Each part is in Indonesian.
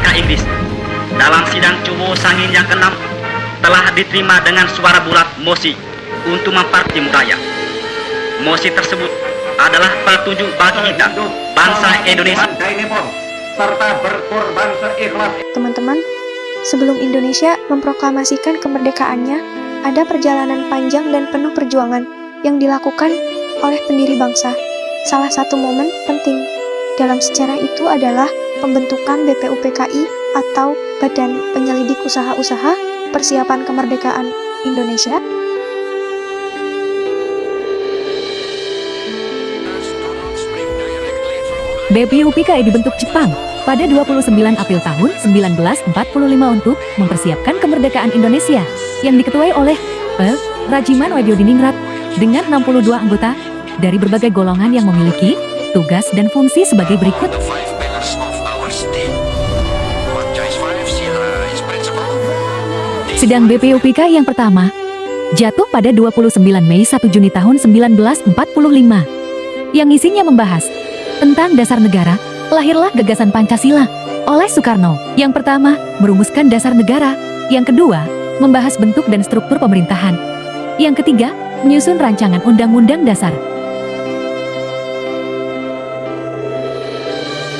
BPUPK Inggris dalam sidang Cuwo Sangin yang ke-6 telah diterima dengan suara bulat mosi untuk mempertimuraya. Mosi tersebut adalah petunjuk bagi kita, bangsa Indonesia, serta berkorban seikhlas. Teman-teman, sebelum Indonesia memproklamasikan kemerdekaannya, ada perjalanan panjang dan penuh perjuangan yang dilakukan oleh pendiri bangsa. Salah satu momen penting dalam sejarah itu adalah pembentukan BPUPKI atau Badan Penyelidik Usaha-Usaha Persiapan Kemerdekaan Indonesia. BPUPKI dibentuk Jepang pada 29 April tahun 1945 untuk mempersiapkan kemerdekaan Indonesia yang diketuai oleh Rajiman Weddiodiningrat dengan 62 anggota dari berbagai golongan yang memiliki tugas dan fungsi sebagai berikut. Sidang BPUPK yang pertama jatuh pada 29 Mei 1 Juni tahun 1945 yang isinya membahas tentang dasar negara. Lahirlah gagasan Pancasila oleh Soekarno. Yang pertama, merumuskan dasar negara. Yang kedua, membahas bentuk dan struktur pemerintahan. Yang ketiga, menyusun rancangan undang-undang dasar.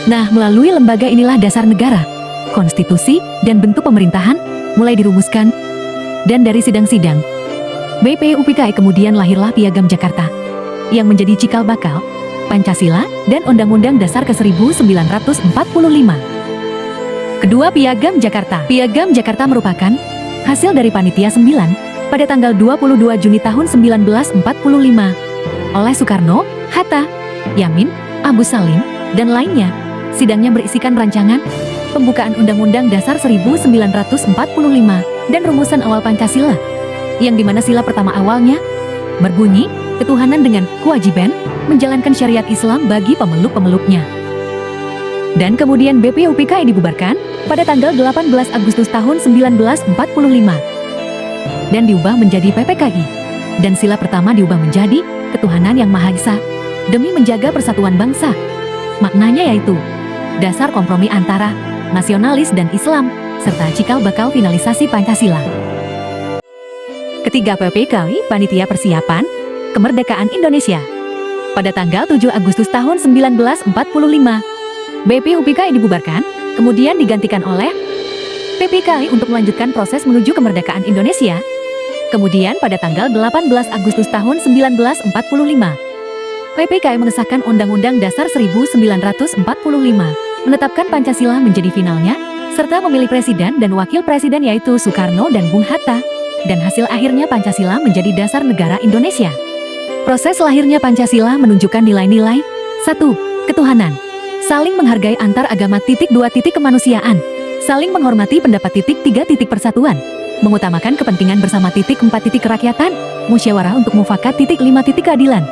Nah, melalui lembaga inilah dasar negara, konstitusi, dan bentuk pemerintahan mulai dirumuskan. Dan dari sidang-sidang BPUPKI kemudian lahirlah Piagam Jakarta yang menjadi cikal bakal Pancasila dan Undang-Undang Dasar ke-1945. Kedua Piagam Jakarta. Piagam Jakarta merupakan hasil dari Panitia 9 pada tanggal 22 Juni tahun 1945 oleh Soekarno, Hatta, Yamin, Abu Salim, dan lainnya. Sidangnya berisikan rancangan pembukaan Undang-Undang Dasar 1945 dan rumusan awal Pancasila, yang dimana sila pertama awalnya berbunyi ketuhanan dengan kewajiban menjalankan syariat Islam bagi pemeluk-pemeluknya. Dan kemudian BPUPKI dibubarkan pada tanggal 18 Agustus tahun 1945 dan diubah menjadi PPKI. Dan sila pertama diubah menjadi ketuhanan yang Maha Esa demi menjaga persatuan bangsa. Maknanya yaitu dasar kompromi antara nasionalis dan Islam serta cikal bakal finalisasi Pancasila. Ketiga PPKI, Panitia Persiapan Kemerdekaan Indonesia. Pada tanggal 7 Agustus tahun 1945, BPUPKI dibubarkan, kemudian digantikan oleh PPKI untuk melanjutkan proses menuju kemerdekaan Indonesia. Kemudian pada tanggal 18 Agustus tahun 1945, PPKI mengesahkan Undang-Undang Dasar 1945, menetapkan Pancasila menjadi finalnya, serta memilih presiden dan wakil presiden yaitu Soekarno dan Bung Hatta, dan hasil akhirnya Pancasila menjadi dasar negara Indonesia. Proses lahirnya Pancasila menunjukkan nilai-nilai 1. Ketuhanan, saling menghargai antar agama. 2. Kemanusiaan, saling menghormati pendapat. 3. Persatuan, mengutamakan kepentingan bersama. 4. Kerakyatan, musyawarah untuk mufakat. 5. Keadilan,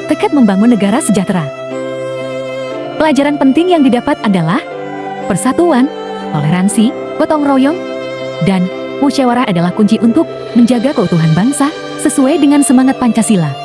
tekad membangun negara sejahtera. Pelajaran penting yang didapat adalah persatuan, toleransi, gotong royong, dan musyawarah adalah kunci untuk menjaga keutuhan bangsa sesuai dengan semangat Pancasila.